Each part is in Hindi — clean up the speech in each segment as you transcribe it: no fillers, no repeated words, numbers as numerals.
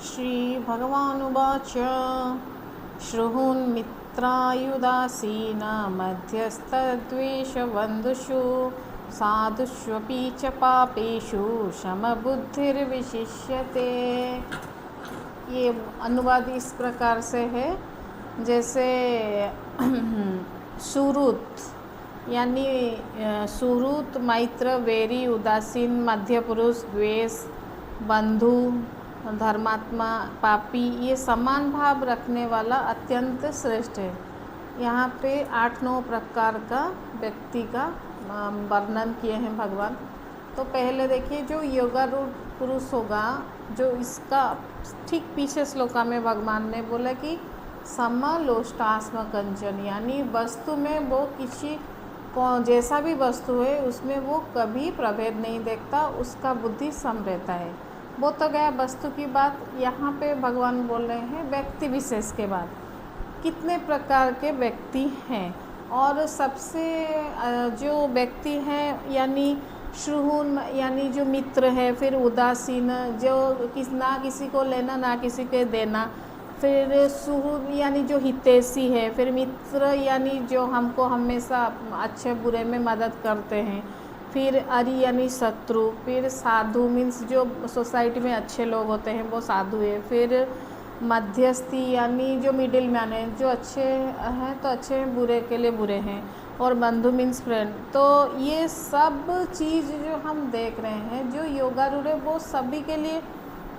श्रीभगवानुवाच श्रुहुन्मित्रायुदासीना मध्यस्थद्वेषबन्धुषु साधुष्वपि च पापेषु समबुद्धिर्विशिष्यते। ये अनुवाद इस प्रकार से है जैसे सुहृत यानी सुहृत, मैत्र, वैरी, उदासीन, मध्य पुरुष, द्वेष, बंधु, धर्मात्मा, पापी, ये समान भाव रखने वाला अत्यंत श्रेष्ठ है। यहाँ पे 8-9 प्रकार का व्यक्ति का वर्णन किए हैं भगवान। तो पहले देखिए, जो योगारूढ़ पुरुष होगा, जो इसका ठीक पीछे श्लोका में भगवान ने बोला कि समलोष्टास्म कंचन, यानी वस्तु में वो किसी जैसा भी वस्तु है उसमें वो कभी प्रभेद नहीं देखता, उसका बुद्धि सम रहता है। वो तो गया वस्तु की बात। यहाँ पे भगवान बोल रहे हैं व्यक्ति विशेष के बाद कितने प्रकार के व्यक्ति हैं। और सबसे जो व्यक्ति हैं यानी श्रुहुन यानी जो मित्र है, फिर उदासीन जो ना किसी को लेना ना किसी के देना, फिर सुहृद यानी जो हितैषी है, फिर मित्र यानी जो हमको हमेशा अच्छे बुरे में मदद करते हैं, फिर अरि यानी शत्रु, फिर साधु मीन्स जो सोसाइटी में अच्छे लोग होते हैं वो साधु है, फिर मध्यस्थी यानी जो मिडिल मैन है, जो अच्छे हैं तो अच्छे हैं, बुरे के लिए बुरे हैं, और बंधु मीन्स फ्रेंड। तो ये सब चीज़ जो हम देख रहे हैं, जो योगारूढ़ है वो सभी के लिए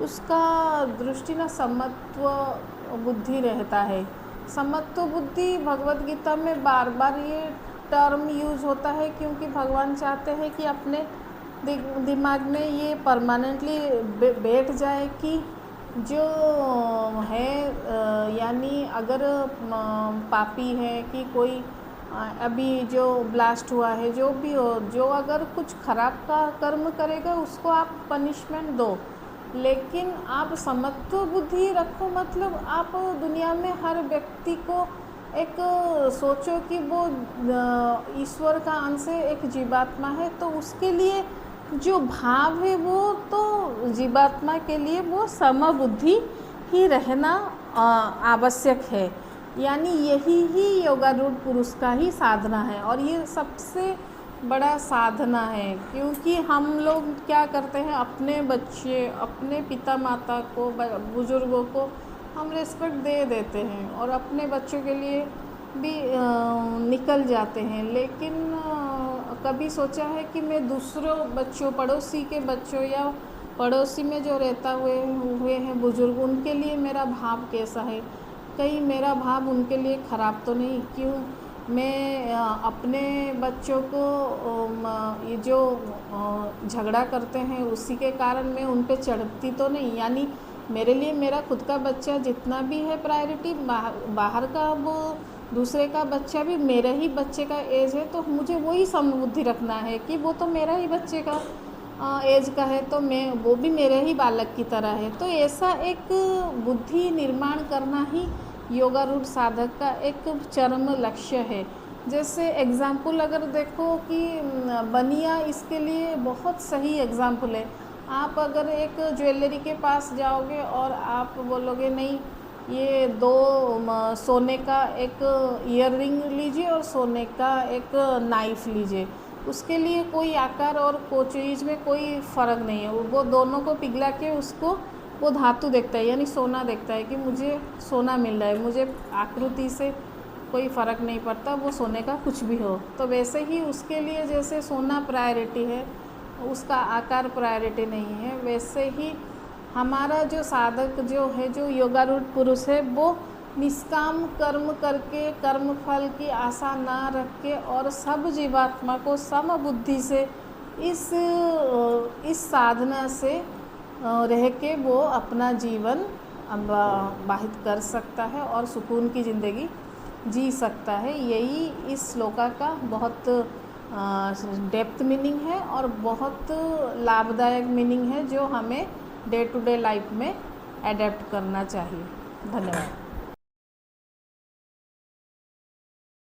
उसका दृष्टि ना समत्व बुद्धि रहता है। समत्व बुद्धि भगवद गीता में बार बार ये टर्म यूज होता है, क्योंकि भगवान चाहते हैं कि अपने दिमाग में ये परमानेंटली बैठ जाए कि जो है यानी अगर पापी है कि कोई अभी जो ब्लास्ट हुआ है, जो भी हो, जो अगर कुछ खराब का कर्म करेगा उसको आप पनिशमेंट दो, लेकिन आप समत्व बुद्धि रखो। मतलब आप दुनिया में हर व्यक्ति को एक सोचो कि वो ईश्वर का अंश है, एक जीवात्मा है, तो उसके लिए जो भाव है वो तो जीवात्मा के लिए वो समबुद्धि ही रहना आवश्यक है। यानी यही ही योगारूढ़ पुरुष का ही साधना है, और ये सबसे बड़ा साधना है। क्योंकि हम लोग क्या करते हैं, अपने बच्चे, अपने पिता माता को, बुजुर्गों को हम रिस्पेक्ट दे देते हैं और अपने बच्चों के लिए भी निकल जाते हैं, लेकिन कभी सोचा है कि मैं दूसरों बच्चों, पड़ोसी के बच्चों या पड़ोसी में जो रहता हुए हैं बुजुर्ग, उनके लिए मेरा भाव कैसा है? कहीं मेरा भाव उनके लिए ख़राब तो नहीं? क्यों मैं अपने बच्चों को ये जो झगड़ा करते हैं उसी के कारण मैं उन पे चढ़ती तो नहीं? यानी मेरे लिए मेरा खुद का बच्चा जितना भी है प्रायोरिटी, बाहर का वो दूसरे का बच्चा भी मेरे ही बच्चे का एज है, तो मुझे वही समबुद्धि रखना है कि वो तो मेरा ही बच्चे का एज का है, तो मैं वो भी मेरे ही बालक की तरह है। तो ऐसा एक बुद्धि निर्माण करना ही योगारूढ़ साधक का एक चरम लक्ष्य है। जैसे एग्जाम्पल अगर देखो कि बनिया इसके लिए बहुत सही एग्जाम्पल है। आप अगर एक ज्वेलरी के पास जाओगे और आप बोलोगे नहीं, ये 2 सोने का एक ईयर रिंग लीजिए और सोने का एक नाइफ़ लीजिए, उसके लिए कोई आकार और कोई चीज़ में कोई फ़र्क नहीं है। वो दोनों को पिघला के उसको वो धातु देखता है, यानी सोना देखता है कि मुझे सोना मिल रहा है, मुझे आकृति से कोई फ़र्क नहीं पड़ता, वो सोने का कुछ भी हो। तो वैसे ही उसके लिए जैसे सोना प्रायोरिटी है, उसका आकार प्रायोरिटी नहीं है, वैसे ही हमारा जो साधक जो है, जो योगारूढ़ पुरुष है, वो निष्काम कर्म करके कर्म फल की आशा ना रख के और सब जीवात्मा को समबुद्धि से इस साधना से रह के वो अपना जीवन व्यतीत कर सकता है और सुकून की ज़िंदगी जी सकता है। यही इस श्लोका का बहुत डेप्थ मीनिंग है और बहुत लाभदायक मीनिंग है, जो हमें डे टू डे लाइफ में एडेप्ट करना चाहिए। धन्यवाद।